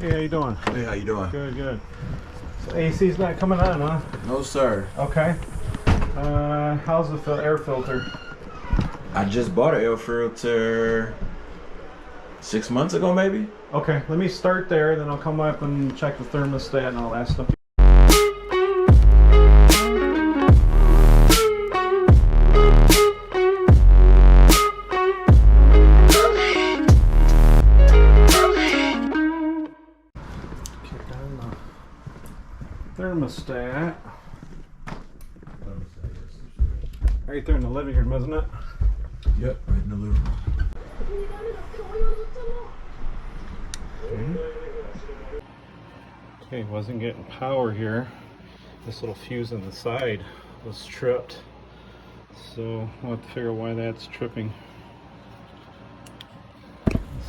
Hey, how you doing? Hey, how you doing? Good, good. So AC's not coming on, huh? No, sir. Okay. How's the air filter? I just bought an air filter 6 months ago, maybe. Okay, let me start there, then I'll come up and check the thermostat and all that stuff. Thermostat. Right there in the living room, isn't it? Yep, right in the living room. Okay, wasn't getting power here. This little fuse on the side was tripped. So we'll have to figure out why that's tripping.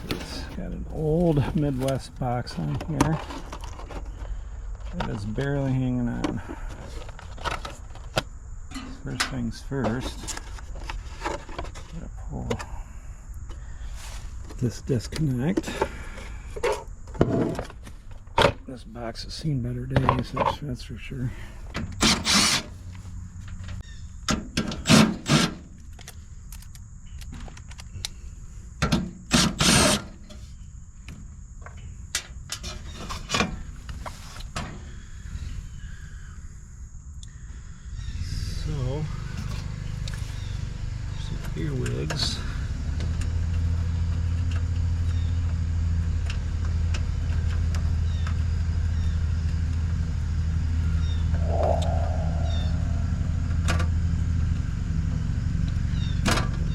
It's got an old Midwest box on here. It is barely hanging on. First things first, gotta pull this disconnect. This box has seen better days, that's for sure. So, some earwigs.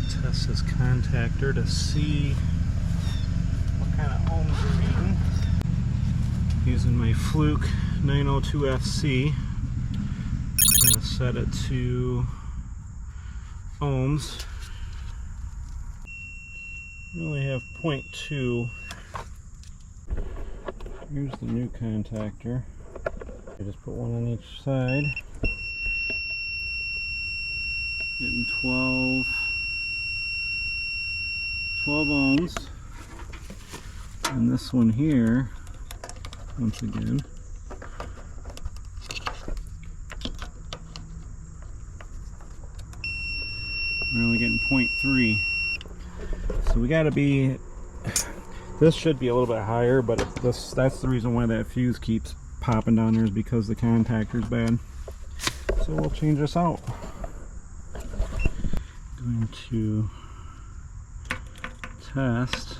Test this contactor to see what kind of ohms we're reading. Using my Fluke 902FC. I'm going to set it to ohms. We only have 0.2. Here's the new contactor. I just put one on each side. Getting 12 ohms. And this one here, once again, we're only getting 0.3. So we gotta be, this should be a little bit higher, but that's the reason why that fuse keeps popping down there, is because the contactor's bad. So we'll change this out. Going to test.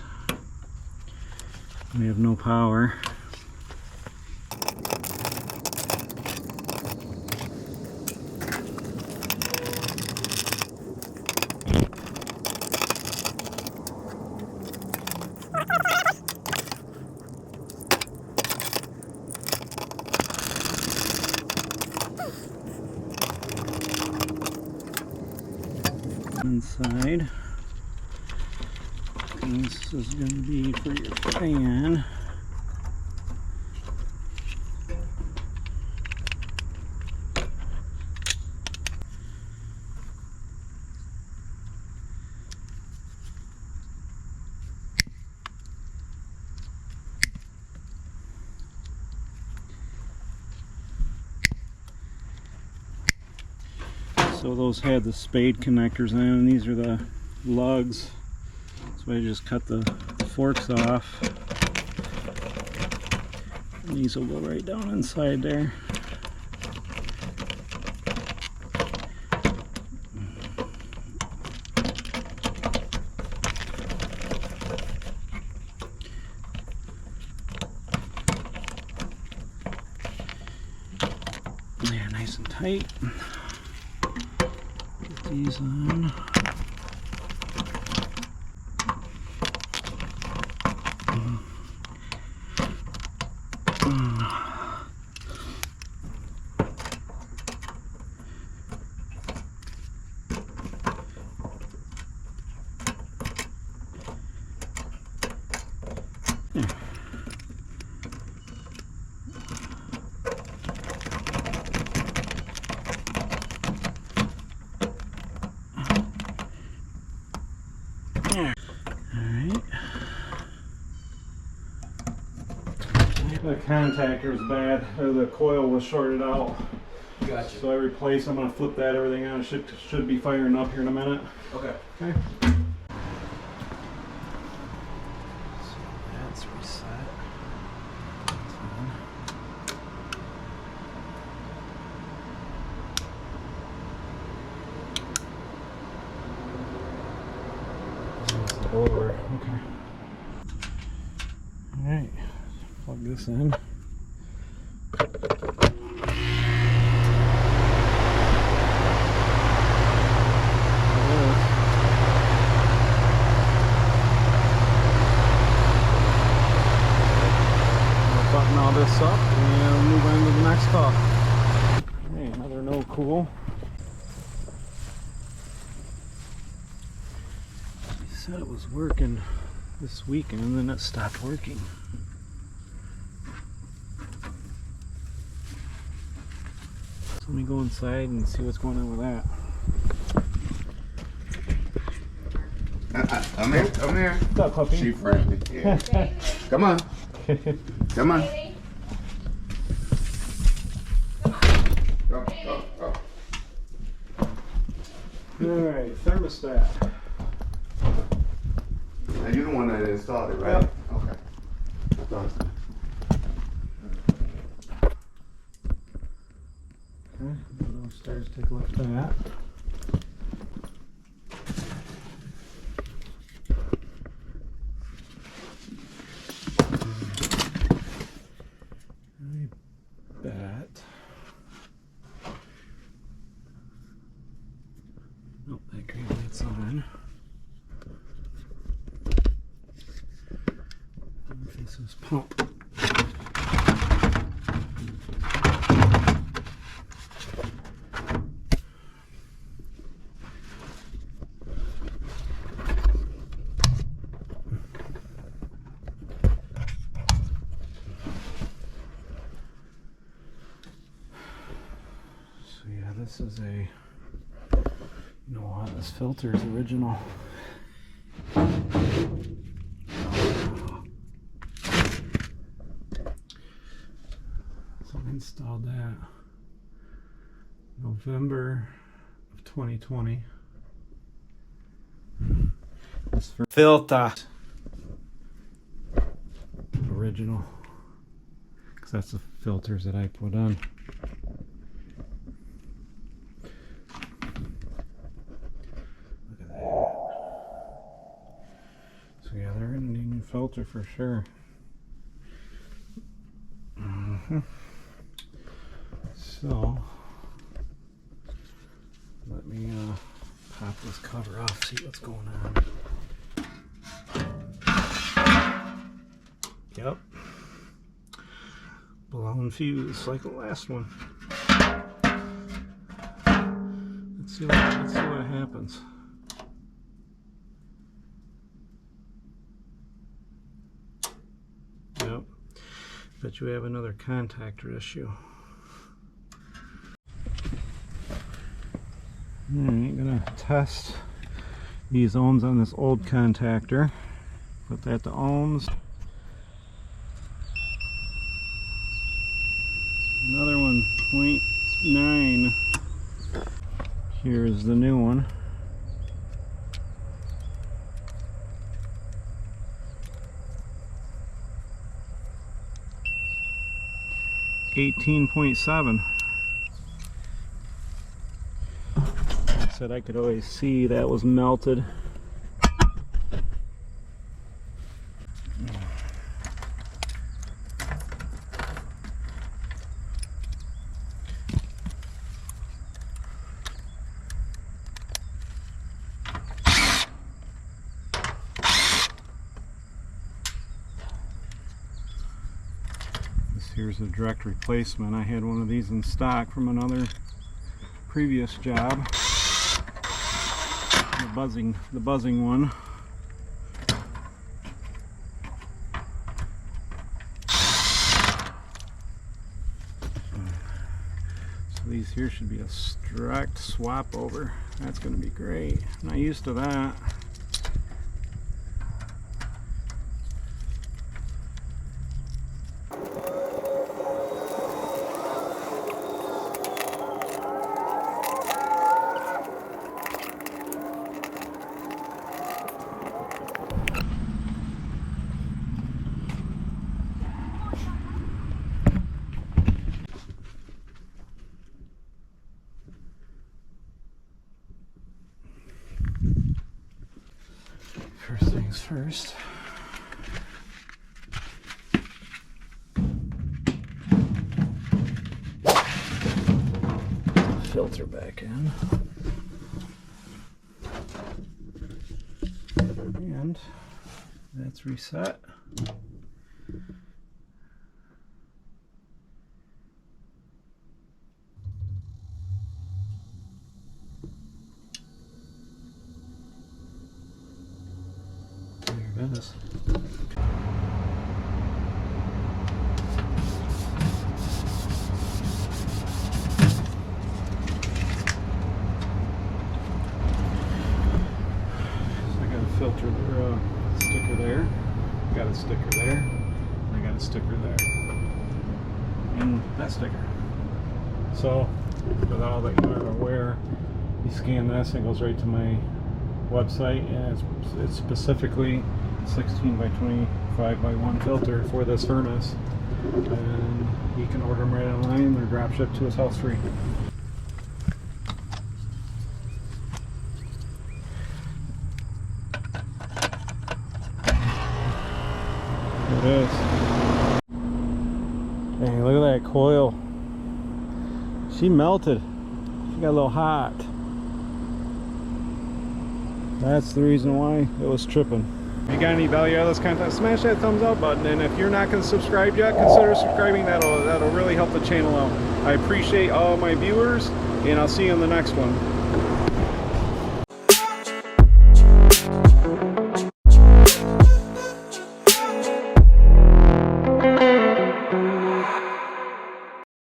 We have no power. Inside, and this is going to be for your fan. So those had the spade connectors on, and these are the lugs. So I just cut the forks off. And these will go right down inside there. Yeah, nice and tight. These on. contactor is bad, or the coil was shorted out. Gotcha. So I replaced. I'm gonna flip that everything on. It should be firing up here in a minute. Okay. Okay. So that's reset. That's on. There's the over. Okay. All right. Plug this in. Button all this up and move on to the next call. Okay, another no cool. He said it was working this weekend and then it stopped working. So let me go inside and see what's going on with that. Come here, come here. What's up, puppy? She friendly. Yeah. Come on. Come on. Go, go, go. Alright, thermostat. Now you're the one that installed it, right? Yep. Okay. Okay, go downstairs, take a look at that. I bet. Nope, that green light's on. This is pump. So yeah, this is a, you know what, this filter is original. So I installed that November of 2020. This for filter. Original. Because that's the filters that I put on. Look at that. So yeah, they're gonna need a new filter for sure. So let me pop this cover off, see what's going on. Yep, blown fuse like the last one. Let's see what happens. Yep, bet you have another contactor issue. Alright, gonna test these ohms on this old contactor. Put that to ohms. Another one, 0.9. Here's the new one. $18.7. I said I could always see that was melted. Here's a direct replacement. I had one of these in stock from another previous job. The buzzing one. So these here should be a direct swap over. That's going to be great. Not used to that. first. Filter back in. And that's reset. There it is. Filter sticker there, got a sticker there, and I got a sticker there, and that sticker. So, with all that you are aware, you scan this, it goes right to my website, and it's specifically 16 by 25 by 1 filter for this furnace, and you can order them right online. They're drop shipped to his house free. It is. Dang, look at that coil. She melted. She got a little hot. That's the reason why it was tripping. If you got any value out of this content, smash that thumbs up button, and if you're not going to subscribe yet, consider subscribing. That'll really help the channel out. I appreciate all my viewers, and I'll see you in the next one.